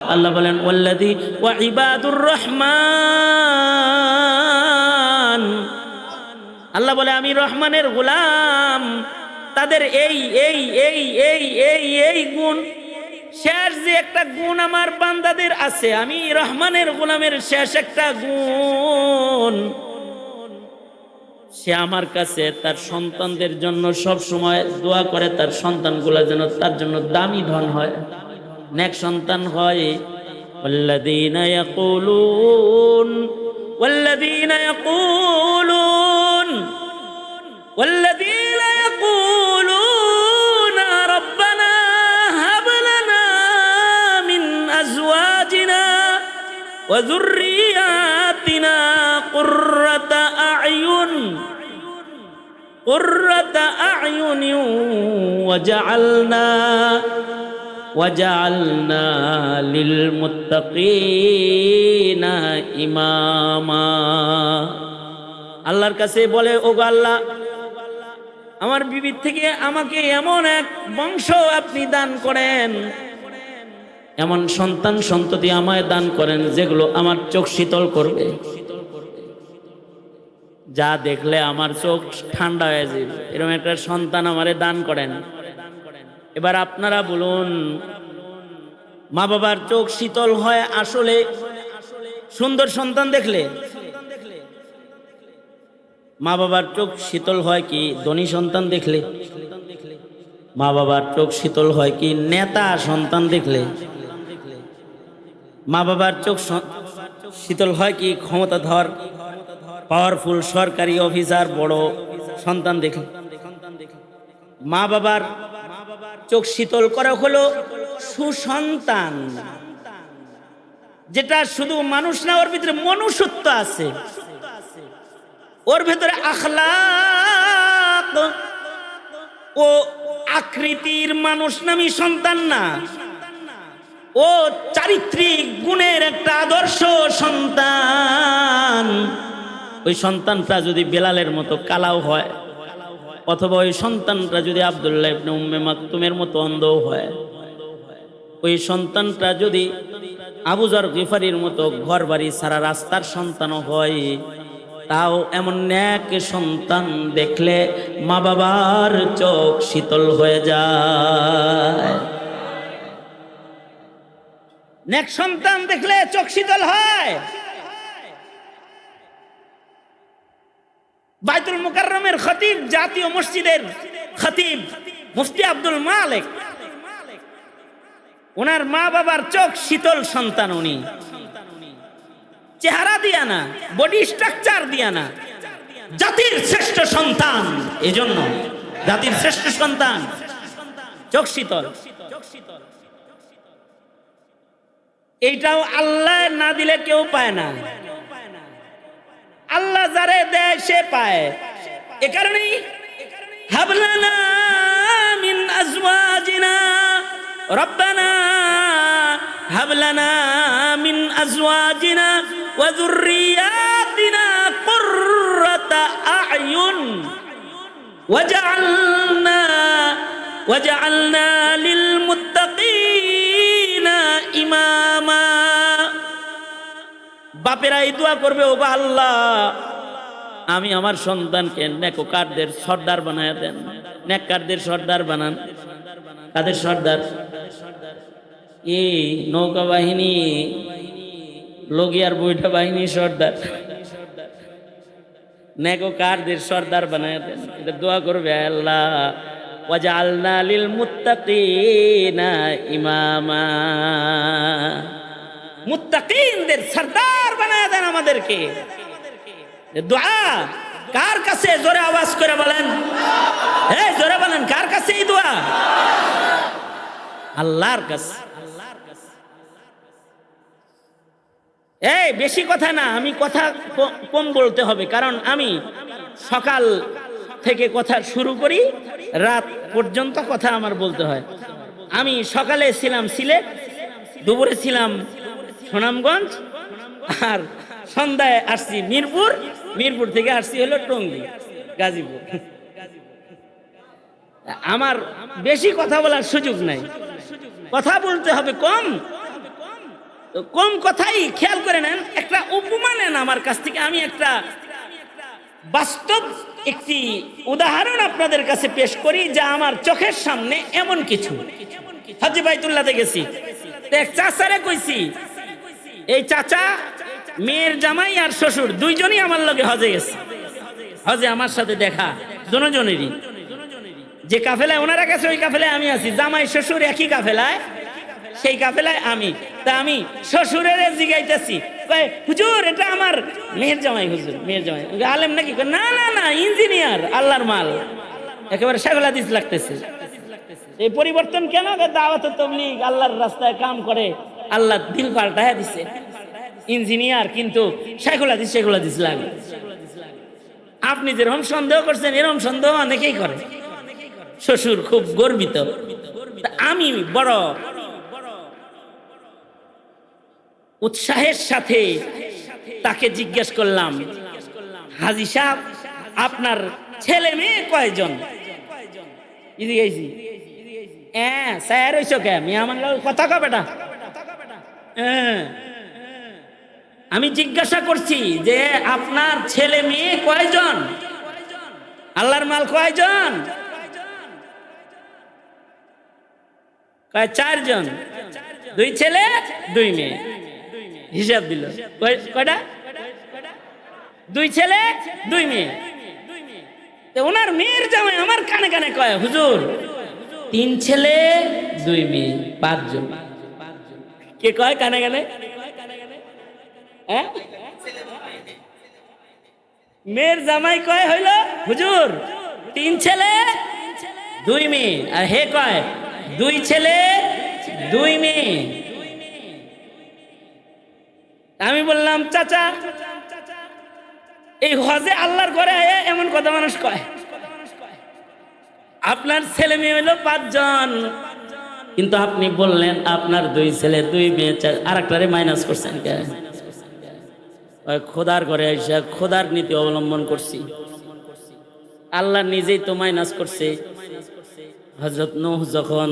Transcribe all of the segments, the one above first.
আল্লাহ বলেন ওয়াল্লাযী ওয়া ইবাদুর রহমান, আল্লাহ বলে আমি রহমানের গোলাম, তাদের এই এই এই এই এই এই গুণ, শেষ যে একটা গুণ আমার বান্দাদের আছে, আমি রহমানের গোলামের শেষ একটা গুণ, সে আমার কাছে তার সন্তানদের জন্য সব সময় দোয়া করে, তার সন্তানগুলো যেন তার জন্য দামি ধন হয়, নেক সন্তান হয়। ওয়াল্লাযীনা ইয়াকুলুন ওয়াল্লাযীনা ইয়াকুলুন ওয়াল্লাযীনা ইয়াকুলুনা রাব্বানা হাব লানা মিন আজওয়াজিনা ওয়া যুররিয়াতিনা কুররাতা আ'য়ুন ওয়াজআলনা লিল মুত্তাকিনা ইমামা। আল্লাহর কাছে বলে, ওগো আল্লাহ, আমার বিবি থেকে আমাকে এমন এক বংশ আপনি দান করেন, এমন সন্তান সন্ততি আমায় দান করেন যেগুলো আমার চোখ শীতল করবে, যা দেখলে আমার চোখ ঠান্ডা হয়ে যাবে, এরকম একটা সন্তান আমারে দান করেন। এবার আপনারা বলুন, মা বাবার চোখ শীতল হয় আসলে সুন্দর সন্তান দেখলে? মা বাবার চোখ শীতল হয় কি ধনী সন্তান দেখলে? মা বাবার চোখ শীতল হয় কি নেতা সন্তান দেখলে? মা বাবার চোখ শীতল হয় কি ক্ষমতাধর পাওয়ারফুল সরকারি অফিসার বড় সন্তান দেখলে? মা বাবার চোখ শীতল করা হলো সুসন্তান, যেটা শুধু মানুষ না, ওর ভিতরে মনুষ্যত্ব আছে, ওর ভিতরে আখলাক ও আকৃতির মানুষ নামী সন্তান না, ও চারিত্রিক গুণের একটা আদর্শ সন্তান। ওই সন্তানটা যদি বেলালের মতো কালাও হয়, অথবা ওই সন্তানটা যদি আব্দুল্লাহ ইবনে উম্মে মাকতুমের মতো অন্ধও হয়, ওই সন্তানটা যদি আবু যর গিফারির মতো ঘর বাড়ি সারা রাস্তার সন্তানও হয়, তাও এমন নেক সন্তান দেখলে মা বাবার চোখ শীতল হয়ে যায়। নেক সন্তান দেখলে চোখ শীতল হয়। বাইতুল মুকাররমের খতিব, জাতীয় মসজিদের খতিব মুফতি আব্দুল মালিক, ওনার মা বাবার চোখ শীতল সন্তান। উনি চেহারা দিয়া না, বডি স্ট্রাকচার দিয়া না, জাতির শ্রেষ্ঠ সন্তান, এজন্য জাতির শ্রেষ্ঠ সন্তান, চোখ শীতল। এইটাও আল্লাহ না দিলে কেউ পায় না, আল্লাহ যারে দেয় সে পায়। এ কারণেই হাবলানা মিন আজওয়াজিনা রব্বানা হাবলানা মিন আজওয়াজিনা ওয়া যুররিয়াতিনা কুররাতা আ'য়ুন ওয়াজআলনা লিল মুত্তাকিনা ইমামা। বাপেরা এই দোয়া করবে, ও আল্লাহ, আমি আমার সন্তানকে নেককারদের সর্দার বানায় দেন, নেককারদের সর্দার বানান। কাদের সর্দার? এই নৌকা বাহিনী, লগিয়ার বৈঠা বাহিনী সর্দার, নেককারদের সর্দার বানায় দেন। এটা দোয়া করবে, আল্লাহ ওয়াজআলনা লিল মুত্তাকিনা ইমামা, মুত্তাকিনদের সর্দার বানায় দেন আমাদেরকে। দোয়া কার কাছে? জোরে আওয়াজ করে বলেন, এই জোরে বলেন, কার কাছে এই দোয়া? আল্লাহর কাছে। এই বেশি কথা না, আমি কথা কম বলতে হবে, কারণ আমি সকাল থেকে কথা শুরু করি, রাত পর্যন্ত কথা আমার বলতে হয়। আমি সকালে ছিলাম সিলেট, দুপুরে ছিলাম সুনামগঞ্জ, আর সন্ধ্যায় আসছি মিরপুর, মিরপুর থেকে আসছি হলো টঙ্গী, গাজীপুর। আমার বেশি কথা বলার সুযোগ নাই, কথা বলতে হবে কম, তো কম কথাই খেয়াল করে নেন, একটা উপমা নেন আমার কাছ থেকে। আমি একটা বাস্তব একটি উদাহরণ আপনাদের কাছে পেশ করি, যা আমার চোখের সামনে এমন কিছু। হাজী বাইতুল্লাহতে গেছি, এক চাচারে কইছি, এই চাচা মেয়ের জামাই আর শ্বশুর দুইজনই আমার লগে হজে গেছে। হজে আমার সাথে দেখা দুজনেরই, যে কাফেলায় ওনারা গেছে ওই কাফেলায় আমি আছি, জামাই শ্বশুর একই কাফেলায়, সেই কাফেলায় আমি। তা আমি শ্বশুরের জিগাইতেছি, হুজুর এটা আমার মেয়ের জামাই, হুজুর মেয়ের জামাই। আলেম নাকি? না না না, ইঞ্জিনিয়ার, আল্লাহর মাল, একেবারে শাইখুল হাদিস লাগতেছে। এই পরিবর্তন কেন? দাওয়াত তাবলীগ, আল্লাহর রাস্তায় কাম করে, আল্লাহ দিল পাল্টায় দিছে। ইঞ্জিনিয়ার কিন্তু শাইখুল হাদিস লাগে। আপনি যেরকম সন্দেহ করছেন এরকম সন্দেহ অনেকেই করে। শ্বশুর খুব গর্বিত। আমি বড় উৎসাহের সাথে তাকে জিজ্ঞেস করলাম, হাজী সাহেব আপনার ছেলে মেয়ে কয়জন? স্যার হইছো কে? আমার কথা কবে? আমি জিজ্ঞাসা করছি যে আপনার ছেলে মেয়ে কয়জন? আল্লাহর মাল কয়জন? কয় 4 জন, 2 ছেলে 2 মেয়ে। হিসাব দিল কয়টা? 2 ছেলে 2 মেয়ে। ওনার মেয়ের জামাই আমার কানে কানে কয়, হুজুর 3 ছেলে 2 মেয়ে, 5 জন। কে কয় কানে কানে? মেয়ের জামাই কয় হইল, হুজুর 3 ছেলে 2 মেয়ে। আর হে কয় 2 ছেলে 2 মেয়ে। আমি বললাম, চাচা এই হজে আল্লাহর ঘরে এমন কথা মানুষ কয়? আপনার ছেলে মেয়ে হইল 5 জন, কিন্তু আপনি বললেন আপনার 2 ছেলে 2 মেয়ে, আর একটারে মাইনাস করছেন কে? খোদার ঘরে এসে খোদার নীতি অবলম্বন করছি। আল্লাহ নিজেই তো মাইনাস করছে। হযরত নূহ যখন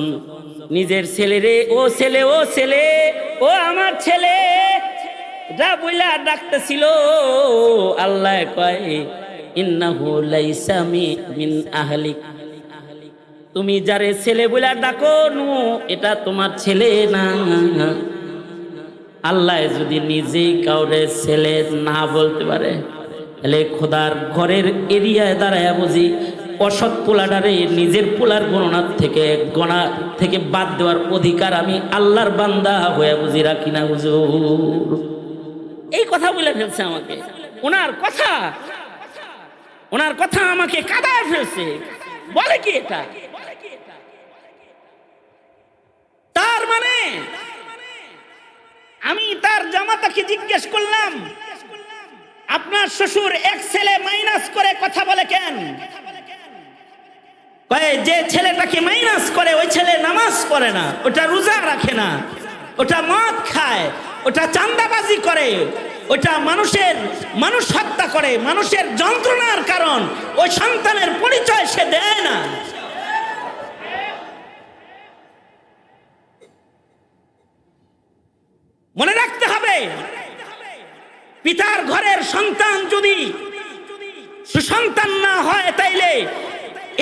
নিজের ছেলেরে ও ছেলে ও ছেলে ও আমার ছেলে যা বইলা ডাকতেছিল, আল্লাহ কয় ইন্নাহু লাইসা মিন আহলিক, তুমি যারে ছেলে বইলা ডাকো নূহ এটা তোমার ছেলে না। আল্লাহ যদি নিজেই কাউরে ছেলে না বলতে পারে, তাহলে খোদার ঘরের এরিয়ায় দাঁড়ায় বুঝি অসৎ পোলাটারে নিজের পোলার গণনা থেকে বাদ দেওয়ার অধিকার আমি আল্লাহর বান্দা হয়ে বুঝি রাখি না? হুজুর এই কথা বলে ফেলছে আমাকে। ওনার কথা আমাকে কাঁদায় ফেলছে। বলে কি এটা? তার মানে আমি তার জামাতাকে জিজ্ঞেস করলাম, আপনার শ্বশুর 1 ছেলে মাইনাস করে কথা বলে কেন? যে ছেলেটাকে মাইনাস করে ওই ছেলে নামাজ পড়ে না, ওটা রোজা রাখে না, ওটা মদ খায়, ওটা চাঁদাবাজি করে, ওটা মানুষ হত্যা করে, মানুষের যন্ত্রণার কারণ ওই সন্তানের পরিচয় সে দেয় না। মনে রাখতে হবে, পিতার ঘরের সন্তান যদি সুসন্তান না হয়, তাইলে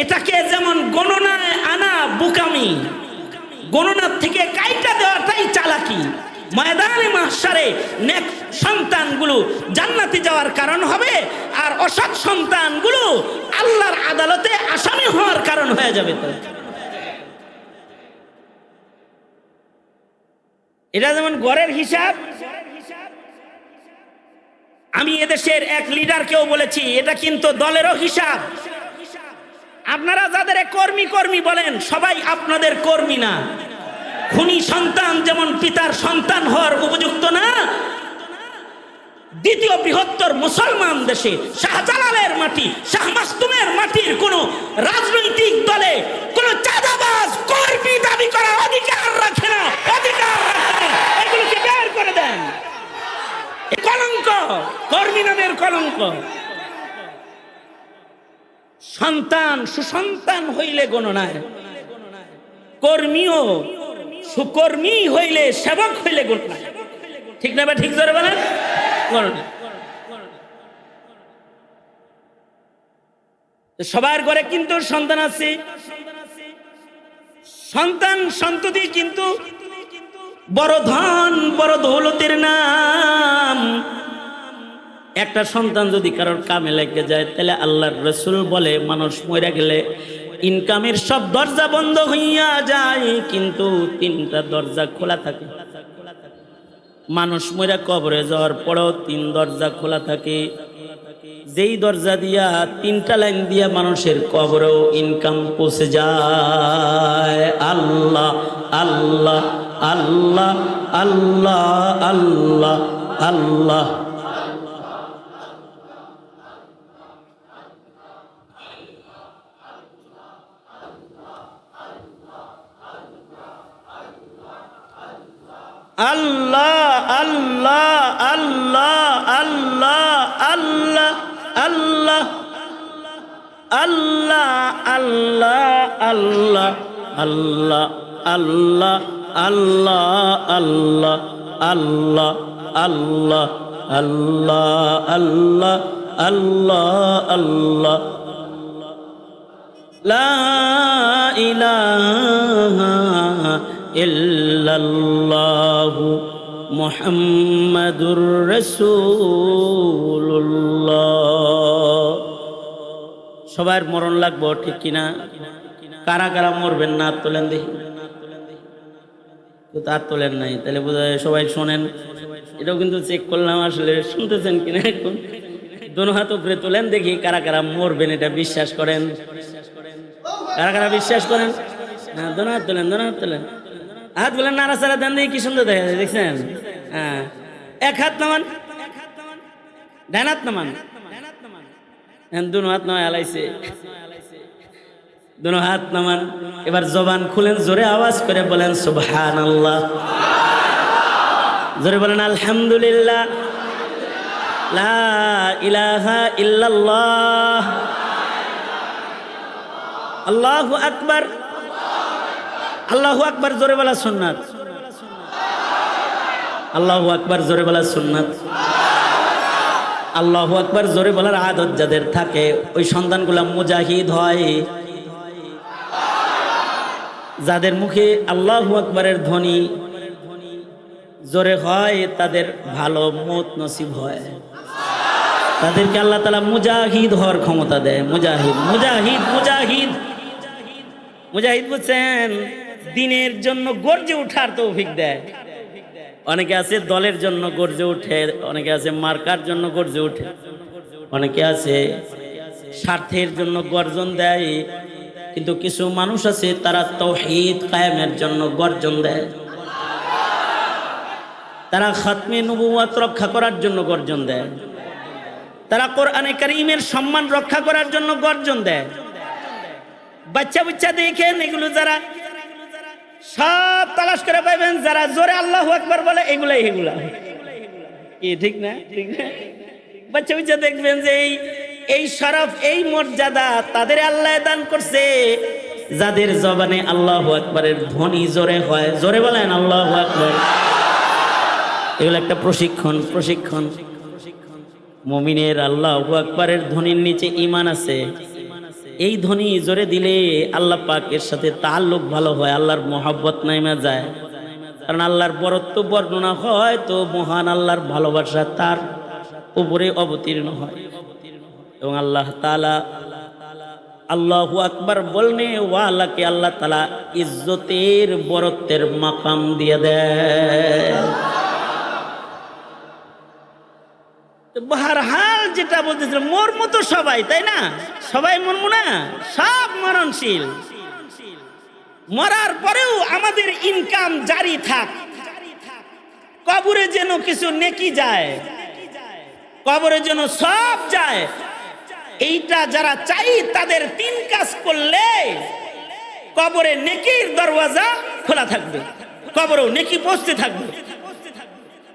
এটাকে যেমন গণনায় আনা বোকামি, গণনার থেকে কাইটা দেওয়াটাই চালাকি। ময়দানে মাহশারে নেক সন্তানগুলো জান্নাতে যাওয়ার কারণ হবে, আর অসৎ সন্তানগুলো আল্লাহর আদালতে আসামি হওয়ার কারণ হয়ে যাবে। তো এটা যেমন ঘরের হিসাব। আমি এদেশের এক লিডারকেও বলেছি, এটা কিন্তু দলেরও হিসাব। আপনারা যাদের কর্মী বলেন, সবাই আপনাদের কর্মী না। খুনি সন্তান যেমন পিতার সন্তান হওয়ার উপযুক্ত না, দ্বিতীয় বৃহত্তর মুসলমান দেশে শাহজালালের মাটি, শাহ মাসতুমের মাটির কোন রাজনৈতিক দলে কোন চাঁদাবাজ কর্মী দাবি করার অধিকার রাখে না। এগুলোকে বের করে দেন। কলঙ্ক, কর্মী নামের কলঙ্ক। সন্তান সুসন্তান হইলে গণনায়, কর্মীও সুকর্মী হইলে, সেবক হইলে গণনায়। ঠিক না? ঠিক জোরে বলেন। সবার ঘরে কিন্তু সন্তান আছে, সন্তান সন্ততি কিন্তু বড় ধন বড় দৌলতের নাম। একটা সন্তান যদি কারোর কামে লেগে যায়, তাহলে আল্লাহর রাসূল বলে মানুষ মরে গেলে ইনকামের সব দরজা বন্ধ হইয়া যায়, কিন্তু তিনটা দরজা খোলা থাকে। মানুষ মরে কবরে যাওয়ার পরেও তিন দরজা খোলা থাকে, যেই দরজা দিয়া তিনটা লাইন দিয়া মানুষের কবরেও ইনকাম পৌঁছে যায়। আল্লাহ আল্লাহ আল্লাহ আল্লাহ আল্লাহ আল্লাহ। আল্লাহ আল্লাহ আল্লাহ আল্লাহ আল্লাহ আল্লাহ আল্লাহ আল্লাহ আল্লাহ আল্লাহ আল্লাহ আল্লাহ আল্লাহ আল্লাহ আল্লাহ আল্লাহ আল্লাহ আল্লাহ লা ইলাহা ইল্লাল্লাহু মুহাম্মাদুর রাসূলুল্লাহ। সবার মরণ লাগবো, ঠিক কিনা? কারা কারা মরবেন না তোলেন দেখি। তো তার তোলেন নাই, তাহলে বোঝা যায় সবাই শোনেন। এটাও কিন্তু চেক করলাম আসলে শুনতেছেন কিনা। এখন দোনো হাত উপরে তোলেন দেখি কারা কারা মরবেন, এটা বিশ্বাস করেন। কারা কারা বিশ্বাস করেন? হ্যাঁ, দোনো হাত তোলেন, দোনো হাত তোলেন। হাত বলেন নাড়াচাড়া দেন দেখি, কি সুন্দর দেখা যায়, দেখছেন? হ্যাঁ, এক হাত নামান, ডান হাত নামান, দুনো হাত নামায় আলাইছে, দুনো হাত নামান। এবার জবান খুলেন, জোরে আওয়াজ করে বলেন সুবহানাল্লাহ, জোরে বলেন আলহামদুলিল্লাহ, লা ইলাহা ইল্লাল্লাহ, আল্লাহু আকবার। আল্লাহু আকবার জোরে বলা সুন্নাত, আল্লাহু আকবার জোরে বলা সুন্নাত। আল্লাহু আকবার জোরে বলার আদত যাদের থাকে, ওই সন্তানগুলা মুজাহিদ হয়। যাদের মুখে আল্লাহু আকবারের ধ্বনি জোরে হয়, তাদের ভালো মত নসিব হয়। তাদেরকে আল্লাহ তাআলা মুজাহিদ হওয়ার ক্ষমতা দেয়। মুজাহিদ মুজাহিদ মুজাহিদ মুজাহিদ বুঝছেন? দিনের জন্য গর্জে ওঠার তৌফিক দেয়। অনেকে আছে দলের জন্য গর্জে ওঠে, অনেকে আছে মার্কার জন্য গর্জে ওঠে, অনেকে আছে স্বার্থের জন্য গর্জন দেয়। কিন্তু কিছু মানুষ আছে তারা তাওহীদ কায়েমের জন্য গর্জন দেয়। তারা খাতমে নবুয়ত রক্ষা করার জন্য গর্জন দেয়। তারা কোরআনে কারীমের সম্মান রক্ষা করার জন্য গর্জন দেয়। বাচ্চা বাচ্চা দেখেন, এগুলো যারা সব তালাশ করে পাইবেন, যারা জোরে আল্লাহু আকবার বলে এগুলাই এগুলা কি, ঠিক না? ঠিক না? বাচ্চা বাচ্চা দেখবেন যে এই শরফ এই মর্যাদা তাদের আল্লাহ দান করছে, যাদের জবানে আল্লাহু আকবারের ধ্বনি জোরে হয়। জোরে বলেন আল্লাহু আকবার। এগুলো একটা প্রশিক্ষণ। প্রশিক্ষণ মুমিনের আল্লাহু আকবারের ধ্বনির নিচে ঈমান আছে। এই ধ্বনি জোরে দিলে আল্লাহ পাকের সাথে তাআল্লুক ভালো হয়, আল্লাহর মহব্বত নাইমা যায়। কারণ আল্লাহর বরত্ব বর্ণনা হয় তো মহান আল্লাহর ভালোবাসা তার উপরে অবতীর্ণ হয়। এবং আল্লাহ তাআলা আল্লাহু আকবার বলনে ওয়ালাকে আল্লাহ তাআলা ইজ্জতের বরত্বের মাকাম দিয়ে দেয়। বাহরহাল যেটা বলতেছিল, মরমু তো সবাই, তাই না? সবাই মরমু না? সব মরণশীল। মরার পরেও আমাদের ইনকাম জারি থাক, কবরে যেন কিছু নেকি যায়, কবরে যেন সব যায়। এইটা যারা চাই তাদের তিন কাজ করলে কবরে নেকির দরওয়াজা খোলা থাকবে, কবরেও নেকি পৌঁছতে থাকবে।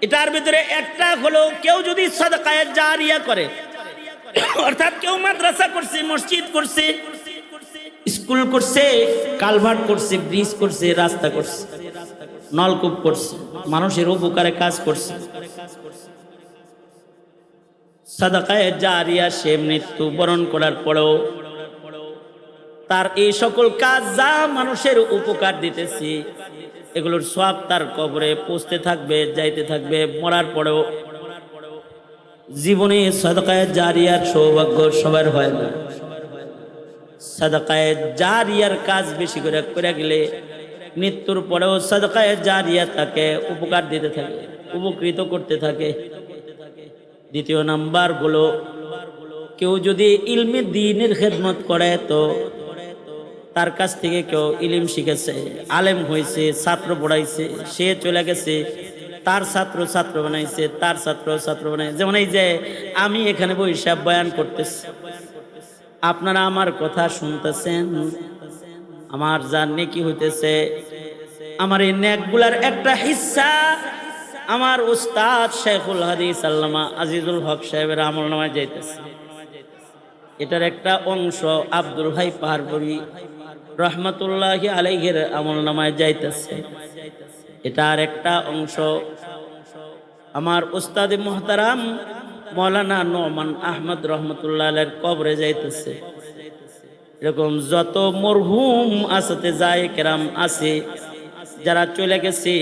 এটার ভিতরে একটা হলো, কেউ যদি সাদকায়ে জারিয়া করে, অর্থাৎ কেউ মাদ্রাসা করছে, মসজিদ করছে, স্কুল করছে, কালভার্ট করছে, ব্রিজ করছে, রাস্তা করছে, নলকূপ করছে, মানুষের উপকারে কাজ করছে। সাদাকায়ে জারিয়া, সে মৃত্যু বরণ করার পরেও তার এই সকল কাজ যা মানুষের উপকার দিতেছি, এগুলোর সওয়াব তার কবরে পৌঁছতে থাকবে, যাইতে থাকবে। মরার পরেও জীবনে সাদাকায়ে জারিয়ার সৌভাগ্য সবার হয় না। সাদাকায়ে জারিয়ার কাজ বেশি করে করে গেলে মৃত্যুর পরেও সাদাকায়ে জারিয়া তাকে উপকার দিতে থাকে, উপকৃত করতে থাকে। দ্বিতীয় নাম্বার হলো, কেউ যদি ইলমে দ্বীনের খেদমত করে, তো তার কাছ থেকে কেউ ইলম শিখেছে, আলেম হয়েছে, ছাত্র পড়াইছে, সে চলে গেছে, তার ছাত্র ছাত্র বানাইছে, তার ছাত্র ছাত্র বানাইছে। যেমন এই যে আমি এখানে বৈশাখ বয়ান করতেছি, আপনারা আমার কথা শুনতেছেন, আমার যা নেকি হইতেছে, আমার এই নেকগুলার একটা হিস্সা আমার উস্তাদ শেখুল হাদিস আল্লামা আজিজুল হক সাহেবের আমলনামায় যাইতেছে। এটার একটা অংশ আব্দুল ভাই পাহাড়পুরি রহমতুল্লাহি আলাইহির আমলনামায় যাইতেছে। এটার একটা অংশ আমার উস্তাদ মুহতারাম মৌলানা নোমান আহমদ রহমতুল্লাহ আলাইহির কবরে যাইতেছে। এরকম যত মরহুম আসতে যায় কেরাম আছে, যারা চলে গেছে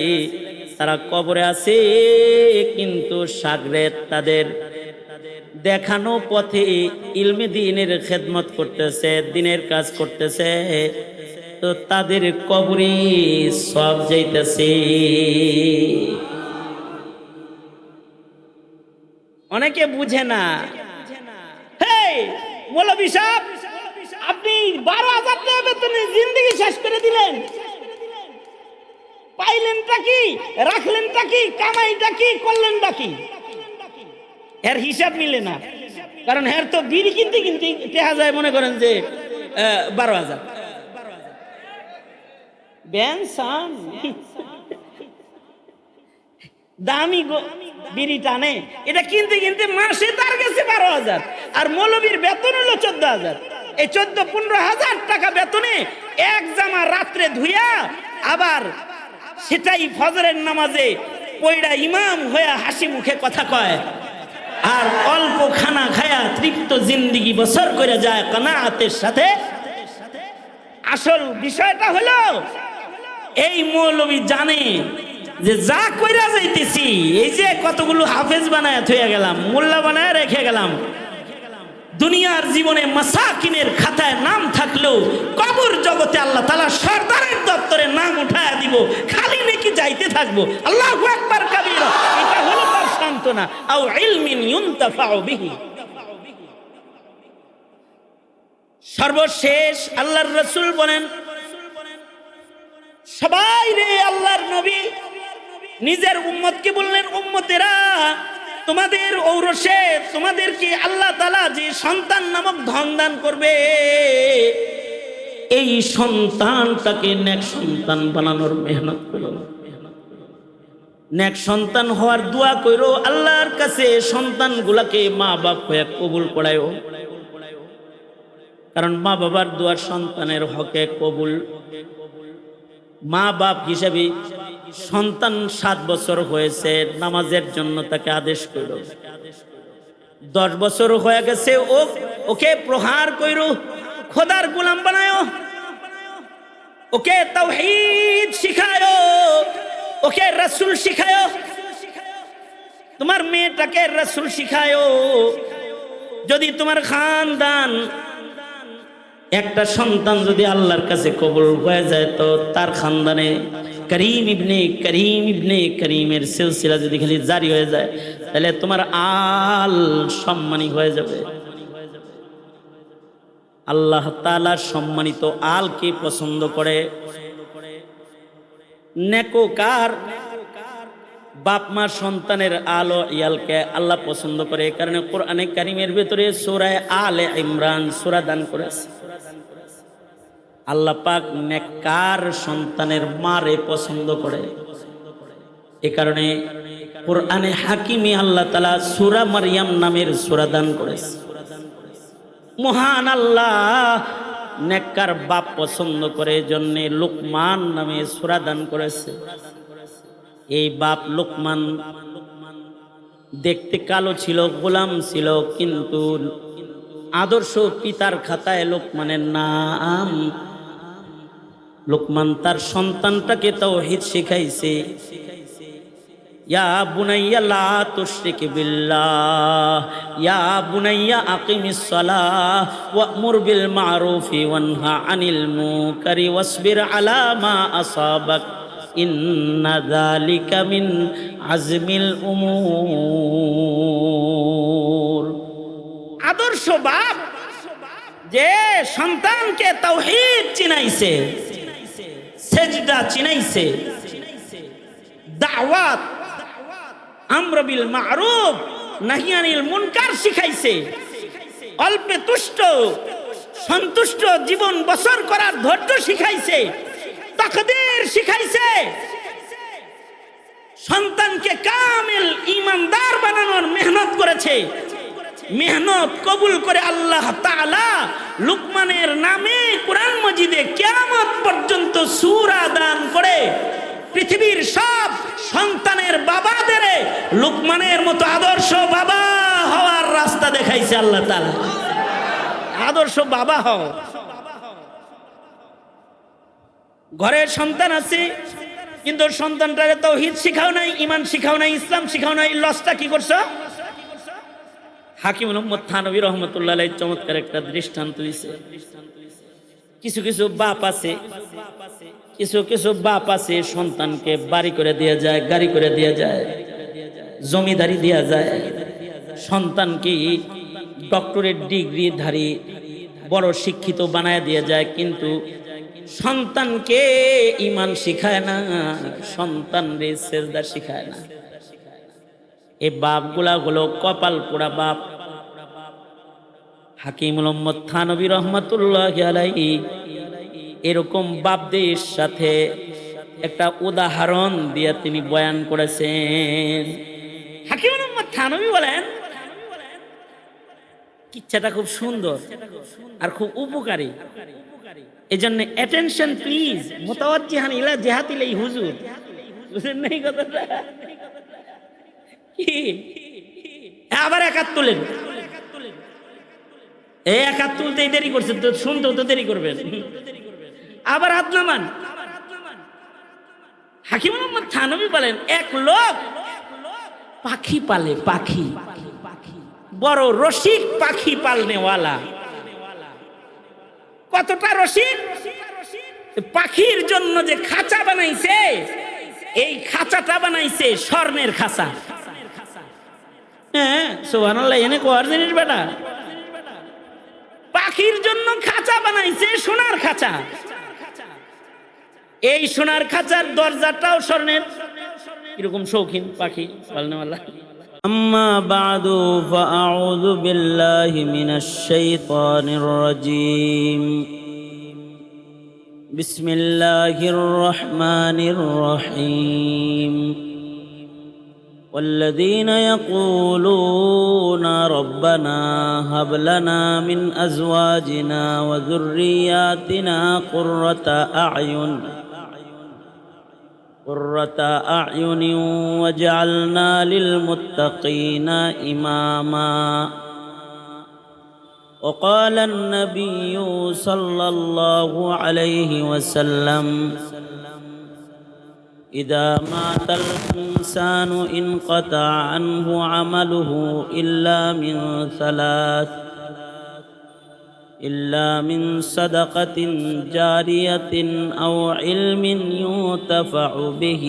তারা কবরে আছে, কিন্তু সাগরেদ তাদের দেখানো পথে ইলমে দ্বীনের খেদমত করতেছে, দ্বীনের কাজ করতেছে, তো তাদের কবরে সব যাইতেছে। অনেকে বুঝে না। হেই মৌলভী সাহেব, আপনি 12,000 টাকা বেতনে জিন্দেগি শেষ করে দিলেন, পাইলেনটা কি, রাখলেনটা কি, কামাইটা কি, করলেনটা কি? এর হিসাব মিলে না। কারণ এর তো বিড়ি কিনতে কিনতে দেখা যায়, মনে করেন যে 12,000 বেনসান দামি বিড়ি টানে, এটা কিনতে কিনতে মাসে তার কাছে 12,000। আর মৌলবীর বেতন হলো 14,000। এই 14-15,000 টাকা বেতনে এক জামা রাত্রে ধুইয়া আবার সেটাই ফজরের নামাজে পয়ড়া ইমাম হইয়া হাসি মুখে কথা কয়, আর অল্প খানা খায়া তৃপ্ত জিন্দিগি বছর করে যায় কানাআতের সাথে। আসল বিষয়টা হলো, এই মৌলবী জানে যে যা কইরা যাইতেছি, এই যে কতগুলো হাফেজ বানায় থইয়া গেলাম, মোল্লা বানায় রেখে গেলাম, দুনিয়ার জীবনে মাসাকিনের খাতায় নাম থাকলেও কবর জগতে আল্লাহ তাআলা সরদারের দপ্তরে নাম উঠায়া দিব, খালি নাকি যাইতে থাকবো। আল্লাহু আকবার কাবীরা। এটা হলো তার সান্তনা। আও ইলমিন ইউনতাফাউ বিহি। সর্বশেষ আল্লাহর রাসূল বলেন, সবাই রে আল্লাহর নবী নিজের উম্মতকে বললেন, উম্মতেরা তোমাদের ঔরসে তোমাদেরকে আল্লাহ তাআলা যে সন্তান নামক ধন দান করবে, এই সন্তানটাকে নেক সন্তান বানানোর মেহনত করো, নেক সন্তান হওয়ার দোয়া করো, আল্লাহর কাছে সন্তানগুলাকে মা বাপ হয়ে কবুল করায়ও। কারণ মা বাবার দোয়ার সন্তানের হকে কবুল। মা বাপ হিসেবে সন্তান 7 বছর হয়েছে, নামাজের জন্য তাকে আদেশ করো। 10 বছর হয়ে গেছে, ওকে প্রহার করো, খোদার গোলাম বানায়, ওকে তাওহীদ শিখায়, ওকে রাসূল শিখায়। তোমার মেয়েটাকে রাসূল শিখায়। যদি তোমার খানদান একটা সন্তান যদি আল্লাহর কাছে কবুল হয়ে যায়, তো তার খানদানে করিম ইবনে করিমের সিলসিলা যদি খালি জারি হয়ে যায়, তাহলে তোমার আল সম্মানী হয়ে যাবে। আল্লাহ তাআলা সম্মানিত আলকে পছন্দ করে। নেককার বাপ মা সন্তানের আলো ইয়ালকে আল্লাহ পছন্দ করে। এই কারণে কোরআনে কারীমের ভিতরে সূরা আলে ইমরান সূরা দান করেছে। আল্লাহ পাক নেককার সন্তানের মারে পছন্দ করে। এই কারণে কোরআনে হাকিমে আল্লাহ তাআলা সূরা মারইয়াম নামের সূরা দান করেছে। মহান আল্লাহ নেককার বাপ পছন্দ করে, জন্য লুকমান নামে সূরা দান করেছে। এই বাপ লোকমান দেখতে কালো ছিল, গোলাম ছিল, কিন্তু আদর্শ পিতার খাতায় লোকমানের নাম। লোকমান তার সন্তানটাকে তাওহীদ শিখাইছে। ইয়া বুনাইয়া লা তুশরিক বিল্লাহ, ইয়া বুনাইয়া আকিমিস সালাহ ওয়া'মুর বিল মা'রুফি ওয়ানহা আনিল মুনকারি ওয়াসবির আলা মা আসাবাক ইন্না যালিকা মিন আজমিল উমুর। আদর্শ বাপ যে সন্তানকে তাওহীদ চিনাইছে, সেজদা চিনাইছে, দাওয়াত, আমর বিল মা'রুফ নাহি আনিল মুনকার শিখাইছে, অল্পে তুষ্ট সন্তুষ্ট জীবন বসর করার ধৈর্য শিখাইছে, তাকদীর শিখাইছে, সন্তানকে কামিল ঈমানদার বানানোর মেহনত করেছে। মেহনত কবুল করে আল্লাহ তাআলা লুকমানের নামে কুরআন মাজিদে কিয়ামত পর্যন্ত সূরা দান করে পৃথিবীর সব সন্তানের বাবাদের লুকমানের মতো আদর্শ বাবা হওয়ার রাস্তা দেখাইছে আল্লাহ তাআলা। আদর্শ বাবা হও। ঘরের সন্তান আছে, কিন্তু সন্তানটাকে তাওহীদ শিখাও নাই, ঈমান শিখাও নাই, ইসলাম শিখাও নাই, লসটা কি করছো? হাকিম মুহাম্মদ থানভী রাহমাতুল্লাহ আলাইহি চমৎকার একটা দৃষ্টান্ত দিয়েছে। কিছু কিছু বাপ আছে, কিছু বাপ আছে সন্তানকে বাড়ি করে দেয়া যায়, গাড়ি করে দেয়া যায়, জমিদারি দেয়া যায়, সন্তানকে ডক্টরেট ডিগ্রিধারী বড় শিক্ষিত বানায় দেয়া যায়, কিন্তু সন্তানকে ঈমান শিখায় না, সন্তানরে সেজদা শিখায় না। এই বাপগুলা হলো কপাল পোড়া বাপ। হাকিম মুহাম্মদ থানভী রাহমাতুল্লাহি আলাইহি এরকম বাপদের সাথে একটা উদাহরণ দিয়ে তিনি বয়ান করেছেন। হাকিম মুহাম্মদ থানভী বলেন, কিচ্ছাটা খুব সুন্দর আর খুব উপকারী। এজন্য অ্যাটেনশন প্লিজ, মুতাওয়াজ্জিহান ইলা জিহাতিল হুজুর। বুঝেন নাই কথাটা? কি আবার একাত তুলেন, এই একাত তুলতেই দেরি করছেন তো, শুনতেও তো দেরি করবেন। আবার হাত নামান। হাকিম মুহাম্মদ থানভী বলেন, এক লোক পাখি পালে, পাখি, বড় রসিক পাখি পালনেওয়ালা। কতটা রসিক! পাখির জন্য যে খাঁচা বানাইছে, এই খাঁচাটা বানাইছে স্বর্ণের খাঁচা। হ্যাঁ, সুবহানাল্লাহ, এনে কোয়ার জিনিস বেটা। পাখির জন্য খাঁচা বানাইছে, সোনার খাঁচা। এই সোনার খাঁচার দরজাটাও স্বর্ণের। এরকম শৌখিন পাখি পালনেওয়ালা। আম্মা বাদু ফাআউযু বিল্লাহি মিনাশ শাইতানির রাজীম। বিসমিল্লাহির রহমানির রহিম। والذين يقولون ربنا هب لنا من أزواجنا وذرياتنا قرة أعين واجعلنا للمتقين إماما. وقال النبي صلى الله عليه وسلم إذا مات الإنسان انقطع عنه عمله إلا من ثلاث: إلا من صدقة جارية أو علم ينتفع به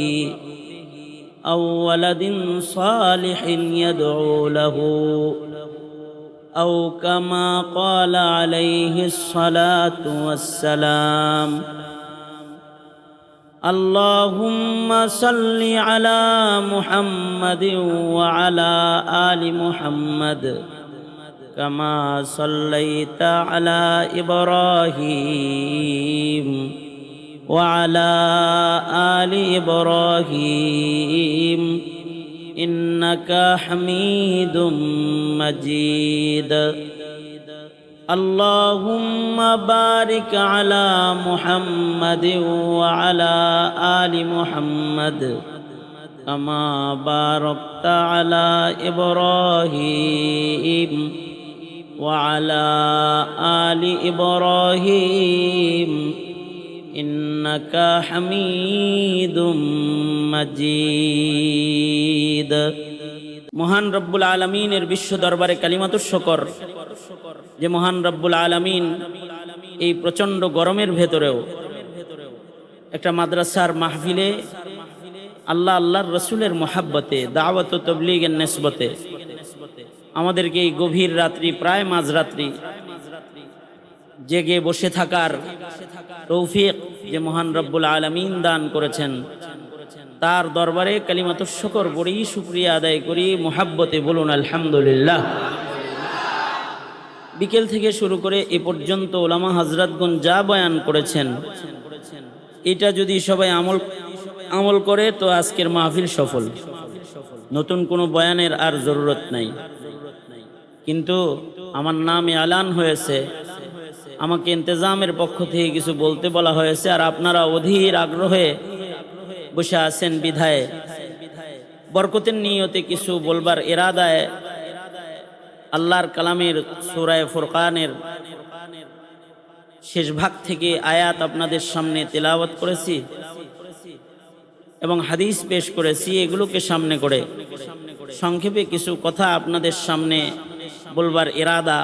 أو ولد صالح يدعو له أو كما قال عليه الصلاة والسلام. اللهم صل على محمد وعلى آل محمد كما صليت على إبراهيم وعلى آل إبراهيم إنك حميد مجيد. اللهم بارك على محمد وعلى آل محمد كما باركت على إبراهيم وعلى آل إبراهيم إنك حميد مجيد। মহান রব্বুল আলামিনের বিশ্ব দরবারে কালিমাতুশ শুকর যে মহান রব্বুল আলামিন এই প্রচণ্ড গরমের ভেতরেও একটা মাদ্রাসার মাহফিলে আল্লাহর রসুলের মোহাব্বতে দাওয়াত ও তাবলীগের নিসবতে আমাদেরকে এই গভীর রাত্রি প্রায় মাঝরাত্রি জেগে বসে থাকার তৌফিক যে মহান রব্বুল আলামিন দান করেছেন, তার দরবারে কালিমাতুশ শুকর বড়ি শুকরিয়া আদায় করি মোহাব্বতে বলুন আলহামদুলিল্লাহ। বিকেল থেকে শুরু করে এ পর্যন্ত ওলামা হযরতগণ যা বয়ান করেছেন, এটা যদি সবাই আমল করে তো আজকের মাহফিল সফল। নতুন কোনো বয়ানের আর জরুরত নাই। কিন্তু আমার নাম এলান হয়েছে, আমাকে ইন্তেজামের পক্ষ থেকে কিছু বলতে বলা হয়েছে, আর আপনারা অধীর আগ্রহে বসে আছেন বিধায় বরকতের নিয়তে কিছু বলবার ইরাদায় আল্লাহর কালামের সূরা ফুরকানের শেষ ভাগ থেকে আয়াত আপনাদের সামনে তেলাওয়াত করেছি এবং হাদিস পেশ করেছি। এগুলোকে সামনে করে সংক্ষেপে কিছু কথা আপনাদের সামনে বলবার ইরাদা।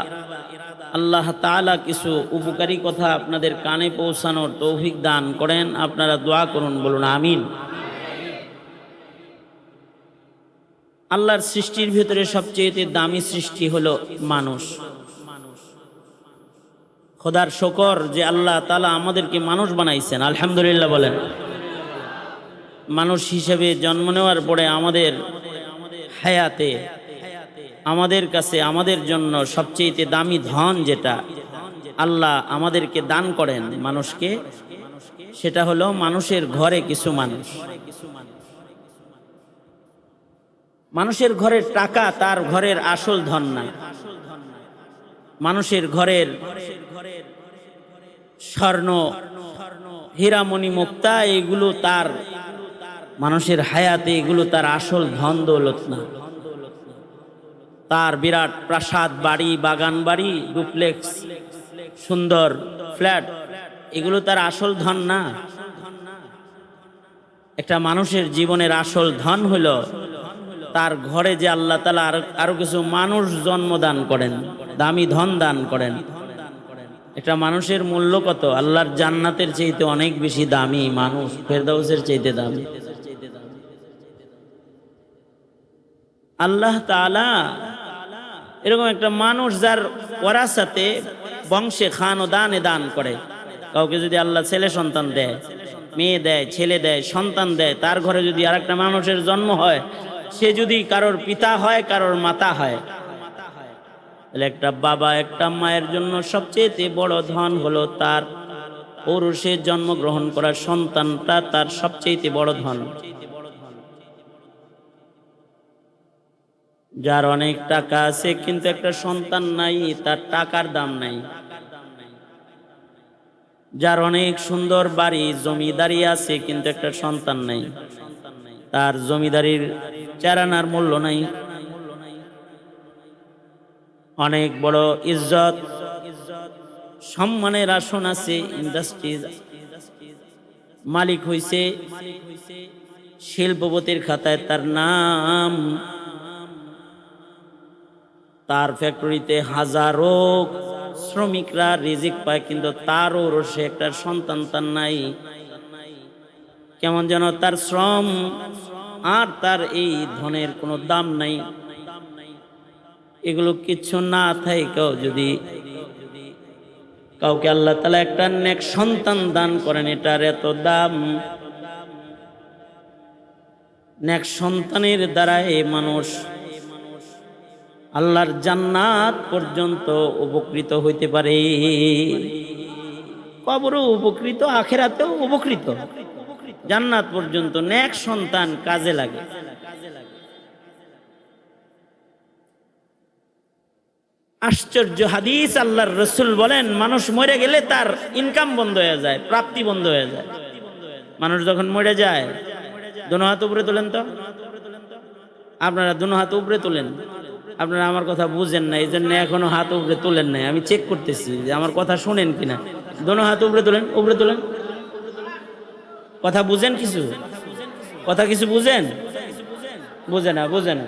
আল্লাহ তাআলা কিছু উপকারী কথা আপনাদের কানে পৌঁছানোর তৌফিক দান করেন। আপনারা দোয়া করুন, বলুন আমিন। আল্লাহর সৃষ্টির ভিতরে সবচেয়ে দামি সৃষ্টি হলো মানুষ। খোদার শুকর যে আল্লাহ তাআলা আমাদেরকে মানুষ বানাইছেন, আলহামদুলিল্লাহ বলেন। মানুষ হিসেবে জন্ম নেওয়ার পরে আমাদের হায়াতে আমাদের কাছে আমাদের জন্য সবচেয়ে দামি ধন যেটা আল্লাহ আমাদেরকে দান করেন মানুষকে, সেটা হলো মানুষের ঘরে কিছু মানুষ। মানুষের ঘরের টাকা তার ঘরের আসল ধন না। মানুষের ঘরের স্বর্ণ হীরামণি মুক্তা এগুলো তার মানুষের হায়াতে এগুলো তার আসল ধন দৌলত না। তার বিরাট প্রাসাদ বাড়ি, বাগান বাড়ি, ডুপ্লেক্স, সুন্দর ফ্ল্যাট এগুলো তার আসল ধন না। একটা মানুষের জীবনের আসল ধন হলো তার ঘরে যে আল্লাহ তাআলা আরো কিছু মানুষ জন্ম দান করেন, দামি ধন দান করেন। একটা মানুষের মূল্য কত? আল্লাহর জান্নাতের চাইতে অনেক বেশি দামি মানুষ, ফেরদাউসের চাইতে দামি। আল্লাহ তাআলা এরকম একটা মানুষ যার ওয়ারাসাতে বংশে খান ও দানে দান করে। কাউকে যদি আল্লাহ ছেলে সন্তান দেয়, মেয়ে দেয়, ছেলে দেয়, সন্তান দেয়, তার ঘরে যদি আরেকটা মানুষের জন্ম হয়, সে যদি কারোর পিতা হয়, কারোর মাতা হয়, তাহলে একটা বাবা একটা মায়ের জন্য সবচেয়ে বড় ধন হলো তার ঔরসে জন্মগ্রহণ করা সন্তানটা, তার সবচেয়ে বড় ধন। যার অনেক টাকা আছে কিন্তু একটা সন্তান নাই, তার টাকার দাম নাই। যার অনেক সুন্দর বাড়ি জমিদারি আছে কিন্তু একটা সন্তান নাই, তার জমিদারির চারানার মূল্য নাই। অনেক বড় ইজ্জত সম্মানের আসন আছে, ইন্ডাস্ট্রিজ মালিক হইছে, শিল্পপতির খাতায় তার নাম, তার ফ্যাক্টরিতে হাজারো শ্রমিকরা রিজিক পায়, কিন্তু তারও রসে একটা সন্তান তার নাই। কেমন যেন তার শ্রম আর তার এই ধনের কোনো দাম নাই। এগুলো কিচ্ছু না থাকেও যদি কাউকে আল্লাহ তাআলা একটা নেক সন্তান দান করেন, এটার এত দাম। নেক সন্তানের দ্বারা এই মানুষ আল্লাহর জান্নাত পর্যন্ত উপকৃত হইতে পারে, কবরও উপকৃত, আখিরাতেও উপকৃত, জান্নাত পর্যন্ত নেক সন্তান কাজে লাগে। আশ্চর্য হাদিস, আল্লাহর রাসূল বলেন মানুষ মরে গেলে তার ইনকাম বন্ধ হয়ে যায়, প্রাপ্তি বন্ধ হয়ে যায়। মানুষ যখন মরে যায় দোনো হাত উপরে তোলেন তো, আপনারা দোনো হাত উপরে তোলেন। আপনারা আমার কথা বুঝেন না, এই জন্য এখনো হাত উপরে তোলেন নাই। আমি চেক করতেছি যে আমার কথা শুনেন কিনা। দোনো হাত উপরে তোলেন, উপরে তোলেন। কথা বুঝেন কিছু? কথা কিছু বুঝেন? বুঝে না, বুঝে না।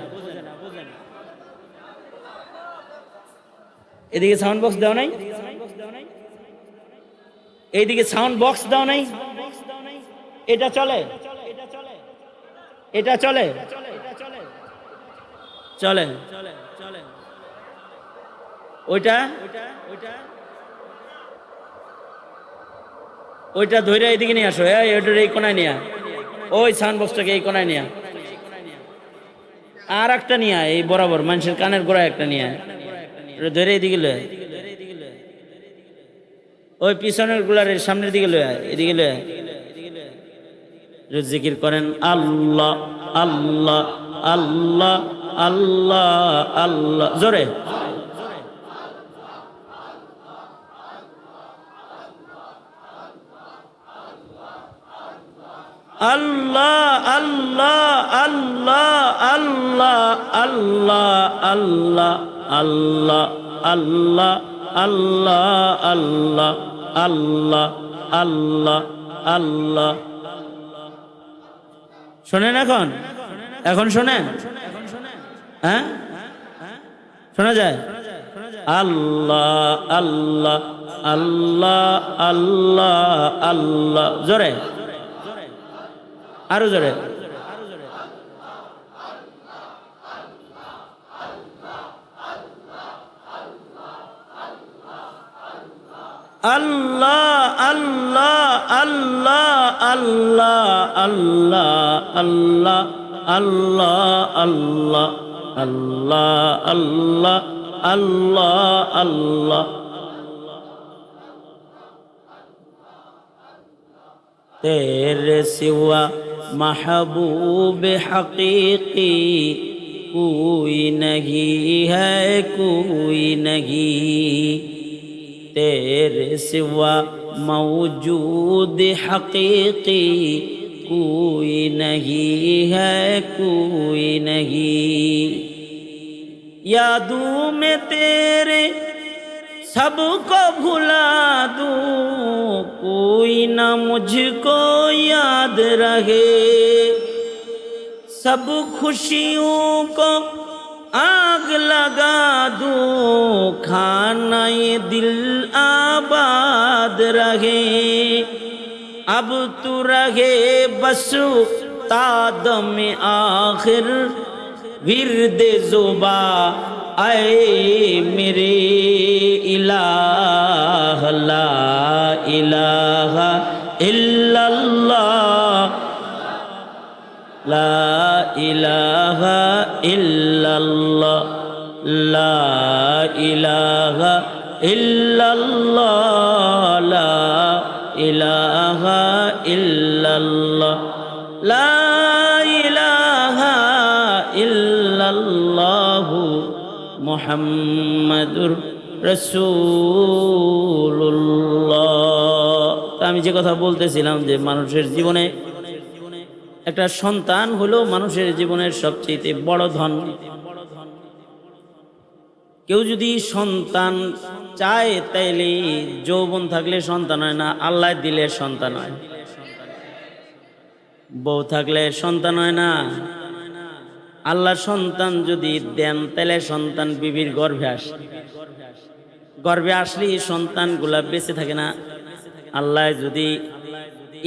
এদিকে সাউন্ড বক্স দাও নাই, এইদিকে সাউন্ড বক্স দাও নাই। এটা চলে, এটা চলে, চলে। ওইটা ওইটা ধরে এইদিকে নিয়ে আসো। ওইটার এই কোনায় নিয়ে, ওই সাউন্ড বক্সটাকে এই কোনায় নিয়ে, আর একটা নিয়ে এই বরাবর মানুষের কানের গোড়ায় একটা নিয়ে ধরে এইদিকে লয়, ওই পিছনের গুলার সামনের দিকে লয়, এদিকে লয়। জিকির করেন আল্লাহ আল্লাহ আল্লাহ আল্লাহ আল্লাহ, জোরে। আল্লাহ আল্লাহ আল্লাহ আল্লাহ আল্লাহ আল্লাহ আল্লাহ আল্লাহ আল্লাহ আল্লাহ আল্লাহ আল্লাহ আল্লাহ। শোনেন এখন, এখন শোনেন, হ্যাঁ শোনা যায়? আল্লাহ আল্লাহ আল্লাহ আল্লাহ আল্লাহ, জোরে, আরো জোরে। আল্লাহ আল্লাহ আল্লাহ আল্লাহ আল্লাহ আল্লাহ আল্লাহ আল্লাহ আল্লাহ আল্লাহ আল্লাহ আল্লাহ। तेरे सिवा महबूब हकीकी कोई नहीं है, कोई नहीं। तेरे सिवा मौजूद हकीकी कोई नहीं है, कोई नहीं। यादों में तेरे सबको भुला दूं, कोई ना मुझको याद रहे। सब खुशियों को आग लगा दूं, खाना ये दिल आबाद रहे। अब तू रहे बस ताद में आखिर विर्द जुबा, आए मेरे इलाह ला इलाहा इल्लल्लाह, ला इलाहा इल्लल्लाह, ला इलाहा इल्लल्लाह, ला इलाहा इल्लल्लाह, ला इलाहा इल्लल्लाह মুহাম্মাদুর রাসূলুল্লাহ। আমি যে কথা বলতেছিলাম যে মানুষের জীবনে একটা সন্তান হলো মানুষের জীবনের সবচেয়ে বড় ধন। কেউ যদি সন্তান চায় তাইলে যৌবন থাকলে সন্তান হয় না, আল্লাহ দিলে সন্তান হয়। বউ থাকলে সন্তান হয় না, আল্লাহ সন্তান যদি দেন তাহলে সন্তান বিবির গর্ভে আসে। গর্ভে আসলেই সন্তানগুলা বেঁচে থাকে না। আল্লাহ যদি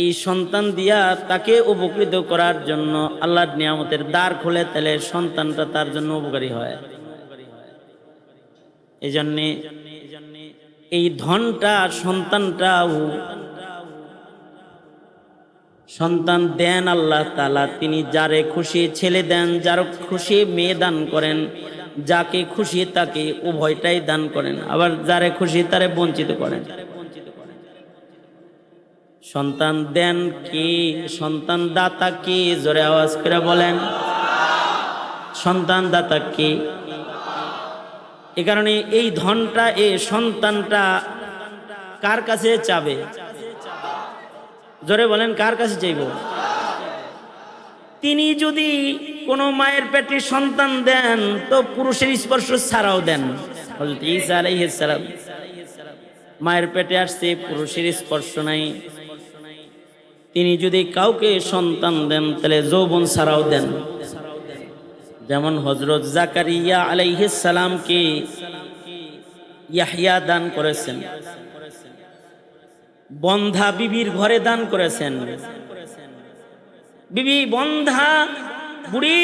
এই সন্তান দিয়া তাকে উপকৃত করার জন্য আল্লাহর নিয়ামতের দ্বার খোলে তাহলে সন্তানটা তার জন্য উপকারী হয়। এই জন্যে এই ধনটা সন্তানটাও সন্তান দেন আল্লাহ তাআলা। তিনি যারে খুশি ছেলে দেন, যার খুশি মেয়ে দান করেন, যাকে খুশি তাকে উভয়টাই দান করেন, আবার যারে খুশি তারে বঞ্চিত করেন। সন্তান দেন কি, সন্তান দাতা কি? জোরে আওয়াজ করে বলেন, সন্তান দাতা কি? এ কারণে এই ধনটা, এই সন্তানটা কার কাছে চাবে? জোরে বলেন, কার কাছে চাইব? তিনি যদি কোনো মায়ের পেটে সন্তান দেন তো পুরুষের স্পর্শ ছাড়াও দেন। হযরত ঈসা আলাইহিস সালাম মায়ের পেটে আসছে, পুরুষের স্পর্শ নাই। তিনি যদি কাউকে সন্তান দেন তাহলে যৌবন ছাড়াও দেন। যেমন হযরত জাকারিয়া আলাইহিস সালামকে ইয়াহইয়া দান করেছেন, বন্ধা বিবির ঘরে দান করেছেন। বিবি বন্ধা বুড়ি,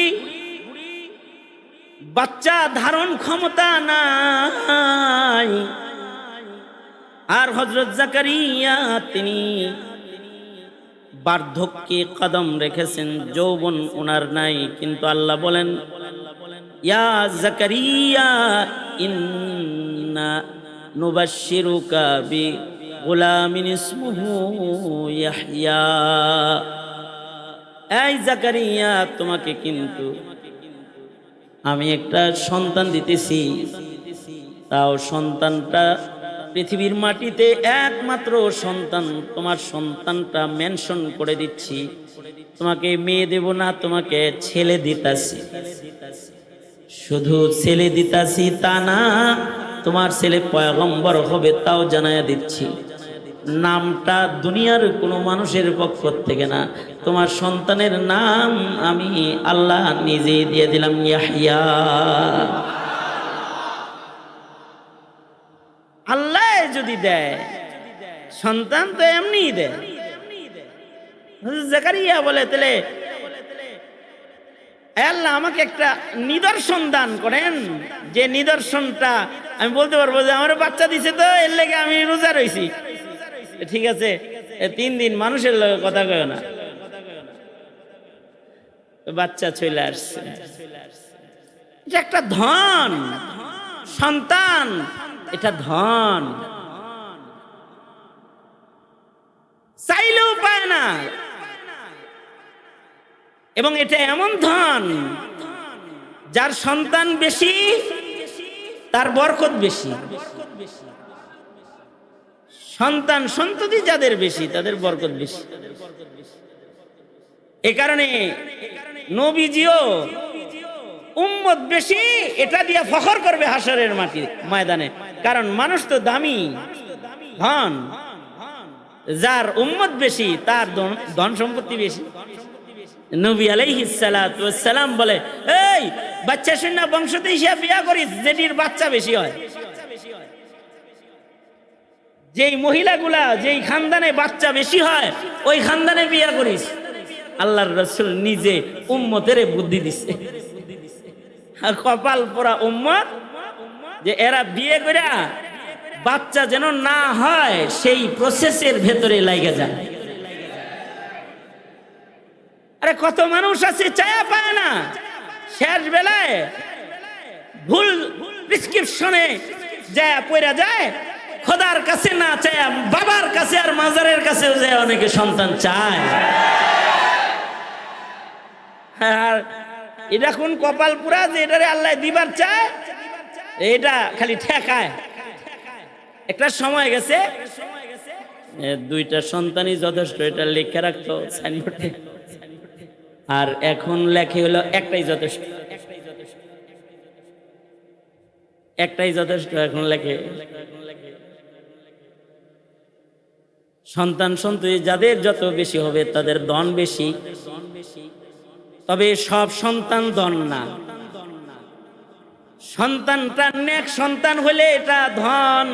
বাচ্চা ধারণ ক্ষমতা নাই। আর হযরত জাকারিয়া তিনি বার্ধক্যে কদম রেখেছেন, যৌবন ওনার নাই। কিন্তু আল্লাহ বলেন, ইয়া জাকারিয়া ইন্না নুবাশশিরুকা বি গুলামিন ইসমুহু ইয়াহইয়া। এই জাকারিয়া, তোমাকে কিন্তু আমি একটা সন্তান দিতেছি, তাও সন্তানটা পৃথিবীর মাটিতে একমাত্র সন্তান। তোমার সন্তানটা মেনশন করে দিচ্ছি, তোমাকে মেয়ে দেব না, তোমাকে ছেলে দিতাছি। শুধু ছেলে দিতাছি তা না, তোমার ছেলে পয়গম্বর হবে তাও জানায়া দিচ্ছি। নামটা দুনিয়ার কোনো মানুষের পক্ষ থেকে না, তোমার সন্তানের নাম আমি আল্লাহ নিজেই দিয়ে দিলাম, ইয়াহইয়া। আল্লাহ যদি দেয় সন্তান তো এমনিই দেয়। জাকারিয়া বলে, তাহলে আল্লাহ আমাকে একটা নিদর্শন দান করেন, যে নিদর্শনটা আমি বলতে পারবো যে আমার বাচ্চা দিছে, তো এর লেগে আমি রোজা রইছি। ঠিক আছে, 3 দিন মানুষের কথা কয় না, বাচ্চা চলে আসছে। এটা একটা ধন, সন্তান এটা ধন, চাইলেও পায় না। এবং এটা এমন ধন, যার সন্তান বেশি তার বরকত বেশি। সন্তান সন্ততি যাদের বেশি তাদের বরকত বেশি। এ কারণে নবীজিও উম্মত বেশি এটা দিয়ে ফখর করবে হাসরের মাটি ময়দানে। কারণ মানুষ তো দামি ধন, যার উম্মত বেশি তার ধন সম্পত্তি বেশি। নবী আলাইহিস সালাতু ওয়াস সালাম বলে, এই বাচ্চা শূন্য বংশতে হিসাব বিয়া করিস, যেটির বাচ্চা বেশি হয়। যেই মহিলাগুলা যেই খানদানে বাচ্চা বেশি হয় ওই খানদানে বিয়া করিস। আল্লাহর রাসূল নিজে উম্মতের বুদ্ধি দিচ্ছে। কপাল পোড়া উম্মত, যে এরা বিয়ে করে বাচ্চা যেন না হয় সেই প্রসেসের ভেতরে লাগে যায়। আরে কত মানুষ আছে চায়া পায় না, শেষ বেলায় ভুল প্রেসক্রিপশনে যায় পড়া যায়, খোদার কাছে না চায় বাবার কাছে আর মাজারের কাছেও যায় অনেকে সন্তান চায়। আর এটা কোন কপাল পুরা যে এটারে আল্লাহ দিবার চায়, এটা খালি ঠেকায়। একটা সময় গেছে 2টা সন্তানই যথেষ্ট, এটা লিখে রাখতো সাইনবোর্ডে। আর এখন লেখে হলো একটাই যথেষ্ট, একটাই যথেষ্ট এখন লেখে। সন্তান সন্ততি যাদের যত বেশি হবে তাদের ধন বেশি। তবে সব সন্তান ধন না, সন্তানটা নেক সন্তান হলে এটা ধন।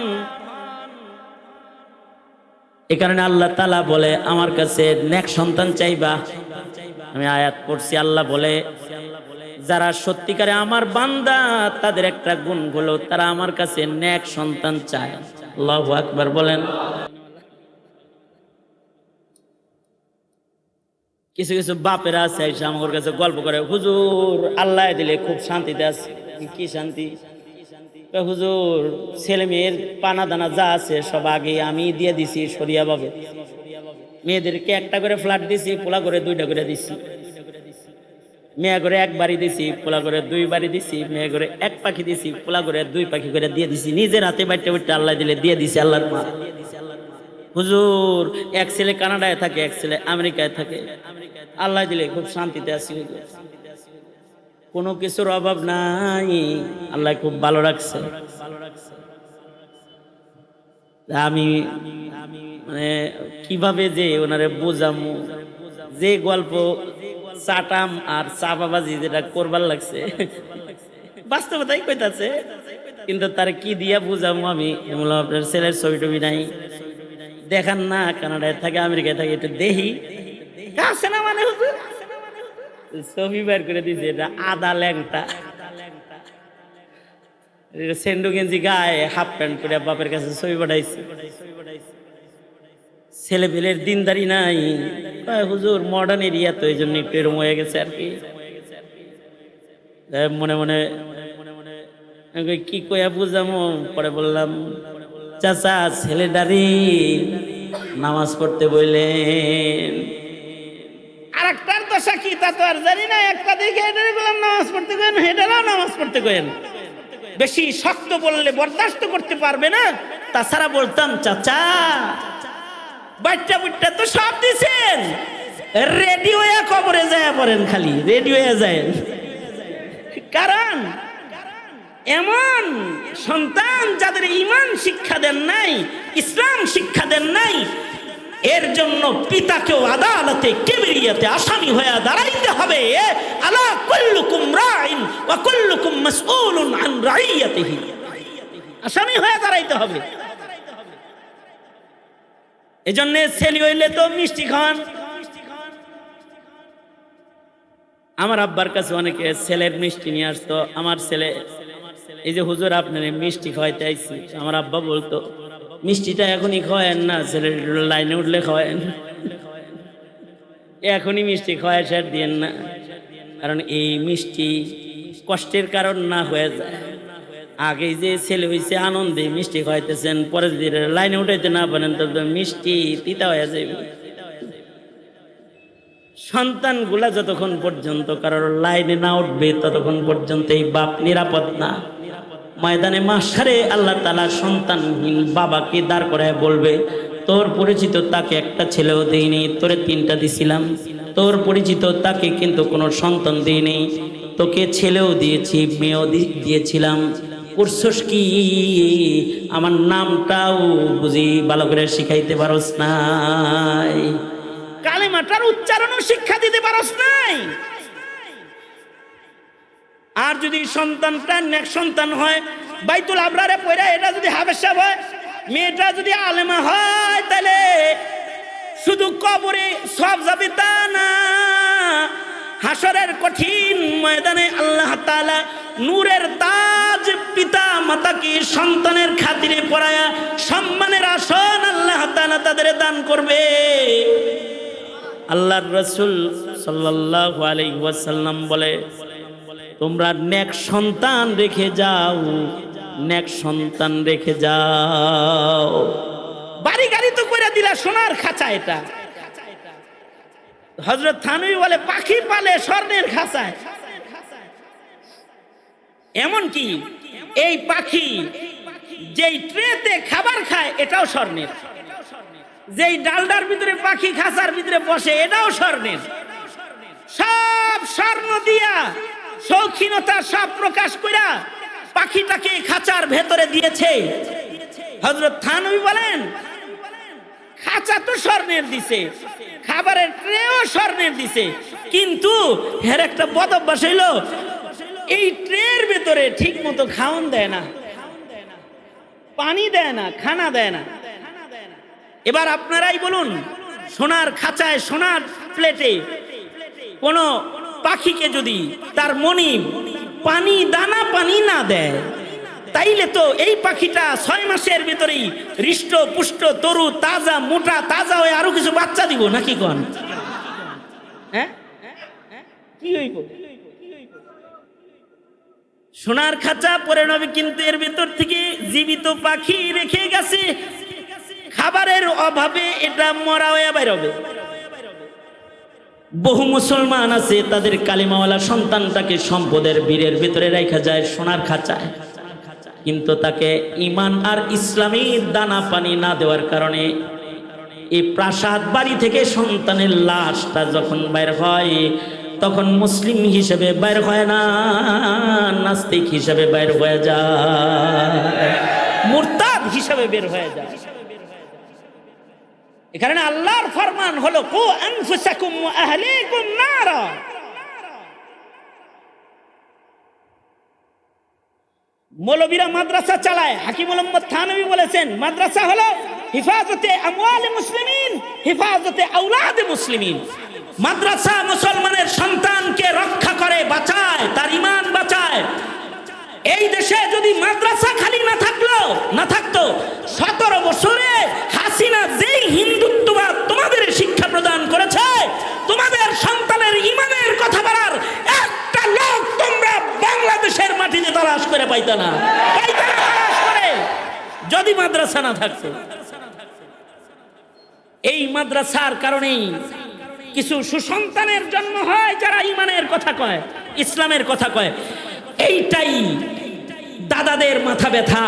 এ কারণে আল্লাহ তাআলা বলে, আমার কাছে নেক সন্তান চাইবা। আমি আয়াত পড়ছি, আল্লাহ বলে, যারা সত্যিকারে আমার বান্দা তাদের একটা গুণ হলো তারা আমার কাছে নেক সন্তান চায়। আল্লাহু আকবার বলেন। কিছু কিছু বাপেরা আছে এসে আমার কাছে গল্প করে, হুজুর আল্লাহ দিলে খুব শান্তিতে আছে। কি শান্তি? হুজুর ছেলে মেয়ের পানা দানা যা আছে সব আগে আমি দিয়ে দিছি সরিয়া ভাবে। মেয়েদেরকে একটা করে ফ্ল্যাট দিছি, পোলা করে 2টা করে দিছি। মেয়ে করে 1 বাড়ি দিছি, পোলা করে 2 বাড়ি দিছি। মেয়ে করে 1 পাখি দিছি, পোলা করে 2 পাখি করে দিয়ে দিছি। নিজের হাতে বাইটে বাইটে আল্লাহ দিলে দিয়ে দিছি আল্লাহর মা। হুজুর এক ছেলে কানাডায় থাকে, এক ছেলে আমেরিকায় থাকে। আল্লাহ দিলে খুব শান্তিতে আছি হুজুর, কোনো কিছুর অভাব নাই, আল্লাহ খুব ভালো রাখছে। আমি মানে কিভাবে যে ওনারে বোঝামু, যে গল্প চাটাম আর চাপাবাজি যেটা করবার লাগছে বাস্তবতাই কইতাছে, কিন্তু তার কি দিয়া বুঝামু আমি? বললাম আপনার ছেলের ছবি টবি নাই দেখান না, কানাডায় থাকে আমেরিকায় থাকে, একটু দেখি আছে না মানে হুজুর ছবি বের করে দিছে, এটা আদা ল্যাংটা, সেন্ডু গেঞ্জি গায়ে হাফ প্যান্ট করে বাপের কাছে ছবি পাঠাইছে। ছেলে পেলের দিনদারি নাই, হুজুর মডার্ন এরিয়া তো এই জন্য একটু এরম হয়ে গেছে আর কি। মনে মনে কি কইয়া বুঝামো, পরে বললাম চাচা ছেলেটারি নামাজ পড়তে বললেন, আর একটার দশা কি তা তো আর জানি না, একটা দিকে এটারে বললাম নামাজ পড়তে কইেন, হেটারাও নামাজ পড়তে কইেন, বেশি শক্ত বললে বরদাস্ত করতে পারবে না, তাছাড়া বলতাম চাচা বাচ্চা বুচ্চা তো সব দিছেন, রেডিও কবরে যায় পড়েন, খালি রেডিও যায়। কারণ এমন সন্তান যাদের ঈমান শিক্ষা দেন নাই, ইসলাম শিক্ষা দেন নাই, এর জন্য পিতাকেও আদালতে কিবরিয়াতে আসামি হয়ে দাঁড়াইতে হবে। আলা কুল্লুকুম রাইন ওয়া কুল্লুকুম মাসউলুন আন রাইয়াতিহি, আসামি হয়ে দাঁড়াইতে হবে। এজন্য ছেলে হইলে তো মিষ্টি খান। আমার আব্বার কাছে অনেকে ছেলের মিষ্টি নিয়ে আসতো, আমার ছেলে এই যে হুজুর আপনার মিষ্টি খাওয়াইতে আইছি, আমার আব্বা বলতো মিষ্টিটা এখনই খাওয়ায়েন না, ছেলের লাইনে উঠলে খাওয়ায়েন, এখনই মিষ্টি খাওয়ায় স্যার দিয়েন না, কারণ এই মিষ্টি কষ্টের কারণ না হয়ে যায়। আগে যে ছেলে হয়েছে আনন্দে মিষ্টি খাওয়াইতেছেন, পরে যদি লাইনে উঠাইতে না পারেন তো মিষ্টি তিতা হয়ে যাবে। সন্তানগুলা যতক্ষণ পর্যন্ত কারোর লাইনে না উঠবে ততক্ষণ পর্যন্ত এই বাপ নিরাপদ না। ময়দানে মাশারে আল্লাহ তাআলা সন্তানহীন বাবাকে দাঁড় করায় বলবে, তোর পরিচিত তাকে একটা ছেলেও দেইনি, তোরে 3টা দিছিলাম, তোর পরিচিত তাকে কিন্তু কোনো সন্তান দেইনি, তোকে ছেলেও দিয়েছি মেয়েও দিয়েছিলাম, করছস কি? আমার নামটাও বুঝি ভালো করে শিখাইতে পারস নাই, কালেমাটার উচ্চারণও শিক্ষা দিতে পারস নাই। আর যদি সন্তানটা নেক সন্তান হয়, বাইতুল আবরারে পড়া এটা যদি হাফেজ সাহেব হয়, মেয়েটা যদি আলেমা হয়, তাহলে শুধু কবরে সব যাবে তা না, হাসরের কঠিন ময়দানে আল্লাহ তাআলা নূরের তাজ পিতা মাতাকে সন্তানের খাতিরে পরায়া সম্মানের আসন আল্লাহ তাআলা তাদের দান করবে। আল্লাহর রাসূল সাল্লাল্লাহু আলাইহি ওয়াসাল্লাম বলে, তোমরা নেক সন্তান রেখে যাও, নেক সন্তান রেখে যাও। বাড়ি গাড়ি তো করে দিলা সোনার খাঁচা, এটা হযরত থানভী বলে পাখি পালে স্বর্ণের খাঁচায়। এমন কি এই পাখি যেই ট্রেতে খাবার খায় এটাও স্বর্ণের, যেই ডালডার ভিতরে পাখি খাঁচার ভিতরে বসে এটাও স্বর্ণের। সব স্বর্ণ দিয়া শৌখিনতা সব প্রকাশ কইরা পাখিটাকে খাঁচার ভেতরে দিয়েছে। হযরত থানভী বলেন, খাঁচা তো স্বর্ণের দিছে, খাবারের ট্রেও স্বর্ণের দিছে, কিন্তু এর একটা বদ অভ্যাস হইল, এই ট্রের ভেতরে ঠিক মতো খাওয়ান দেয় না, পানি দেয় না, খানা দেয় না। এবার আপনারাই বলুন, সোনার খাঁচায় সোনার প্লেটে কোন পাখিকে যদি তার মনিব পানি দানা পানি না দেয়, তাইলে তো এই পাখিটা 6 মাসের ভিতরেই হৃষ্ট পুষ্ট তরু তাজা মোটা তাজা হয়ে আরো কিছু বাচ্চা দিব নাকি কোন? হ্যাঁ, কি হইব? সোনার খাঁচা পরে নবী কিন্তু এর ভিতর থেকে জীবিত পাখি রেখে গেছে, খাবারের অভাবে এটা মরা হয়ে বের হবে। বহু মুসলমান আছে তাদের কালিমাওয়ালা সন্তানটাকে সম্পদের বীরের ভিতরে রাখা যায় সোনার খাঁচায়, কিন্তু তাকে ঈমান আর ইসলামের দানা পানি না দেওয়ার কারণে এই প্রাসাদ বাড়ি থেকে সন্তানের লাশটা যখন বাইর হয় তখন মুসলিম হিসেবে বাইর হয় না, নাস্তিক হিসেবে বাইর হয়ে যায়, মুরতাদ হিসেবে বের হয়ে যায়। এ কারণে আল্লাহর ফরমান হলো কু আনফুসাকুম ওয়া আহলিকুম নারা। মৌলবীরা মাদ্রাসা চালায়, হাকিম মোহাম্মদ থানভী বলেছেন মাদ্রাসা হলো হিফাজতে আমওয়াল মুসলিমিন, হিফাজতে আওলাদ মুসলিমিন। মাদ্রাসা মুসলমানের সন্তানকে রক্ষা করে, বাঁচায়, তার ঈমান বাঁচায়। এই দেশে যদি মাদ্রাসা খালি না থাকতো 17 বছরে হাসিনা যেই হিন্দুত্ববাদ তোমাদের শিক্ষা প্রদান করেছে, তোমাদের সন্তানের ঈমানের কথা বলার একটা লোক তোমরা বাংলাদেশের মাটিতে তালাশ করে পাইতা না, তালাশ করে, যদি মাদ্রাসা না থাকতো। এই মাদ্রাসার কারণেই কিছু সুসন্তানের জন্ম হয় যারা ঈমানের কথা কয়, ইসলামের কথা কয়। এইটাই দাদাদের মাথা ব্যথা।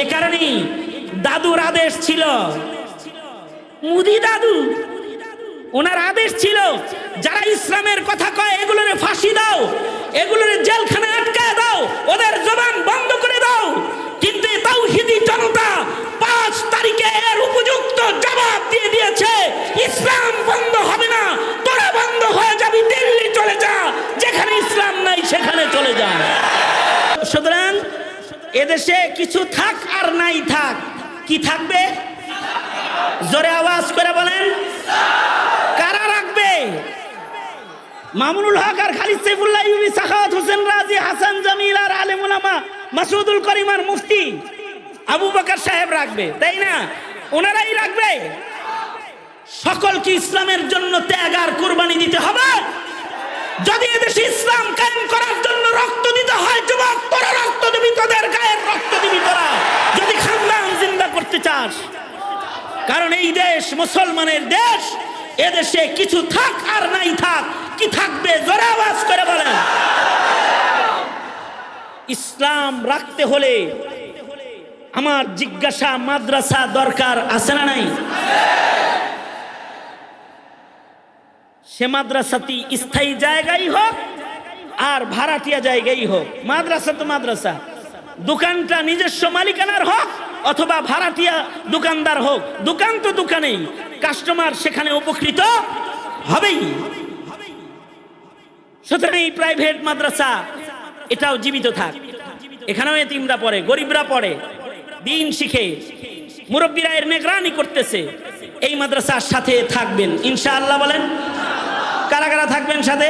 এ কারণেই দাদুর আদেশ ছিল, মুদি দাদু ওনার আদেশ ছিল যারা ইসলামের কথা কয় এগুলোরে ফাঁসি দাও, এগুলোরে জেলখানায় আটকায় দাও, ওদের জবান বন্ধ করে দাও। কিন্তু তাওহীদি জনতা 5 তারিখে এর উপযুক্ত জবাব দিয়ে দিয়েছে, ইসলাম বন্ধ হবে না, তোরা বন্ধ হয়ে যাবি, দিল্লি চলে যা, যেখানে ইসলাম নাই সেখানে চলে যা। সুতরাং এদেশে কিছু থাক আর নাই থাক, কি থাকবে? জোরে আওয়াজ করে বলেন, কারা রাখবে? মামুনুল হক আর খালিদ সাইফুল্লাহ ইউবি, সাখাওয়াত হোসেন রাজি, হাসান জামিল আর আলেম উলামা, মাসুদুল করিম আর মুফতি আবু বকর সাহেব রাখবে, তাই না? ওনারাই রাখবে। সকল কি ইসলামের জন্য ত্যাগ আর কুরবানি দিতে হবে? যদি এদেশে ইসলাম কায়েম করার জন্য রক্ত দিতে হয়, যুবক তোরা রক্ত দিবি, তোদের গায়ের রক্ত দিবি তোরা, যদি খানদান জিন্দা করতে চাস। কারণ এই দেশ মুসলমানের দেশ, এদেশে কিছু থাক আর নাই থাক, কি থাকবে? জোরে আওয়াজ করে বলেন। ইসলাম রাখতে হলে আমার জিজ্ঞাসা, মাদ্রাসা দরকার আছে না নাই? সে মাদ্রাসাটি স্থায়ী জায়গায় হোক আর ভাড়াটিয়া জায়গায় হোক, মাদ্রাসা তো মাদ্রাসা। দোকানটা নিজস্ব মালিকানার হোক অথবা ভাড়াটিয়া দোকানদার হোক, দোকান তো দোকানেই, কাস্টমার সেখানে উপকৃত হবেই। সুতরাং এই প্রাইভেট মাদ্রাসা এটাও জীবিত থাক, এখানেও এতিমরা পড়ে, গরিবরা পড়ে, দিন শিখে, মুরব্বীরা এর নিগরানি করতেছে। এই মাদ্রাসার সাথে থাকবেন ইনশাআল্লাহ, বলেন কারা কারা থাকবেন সাথে?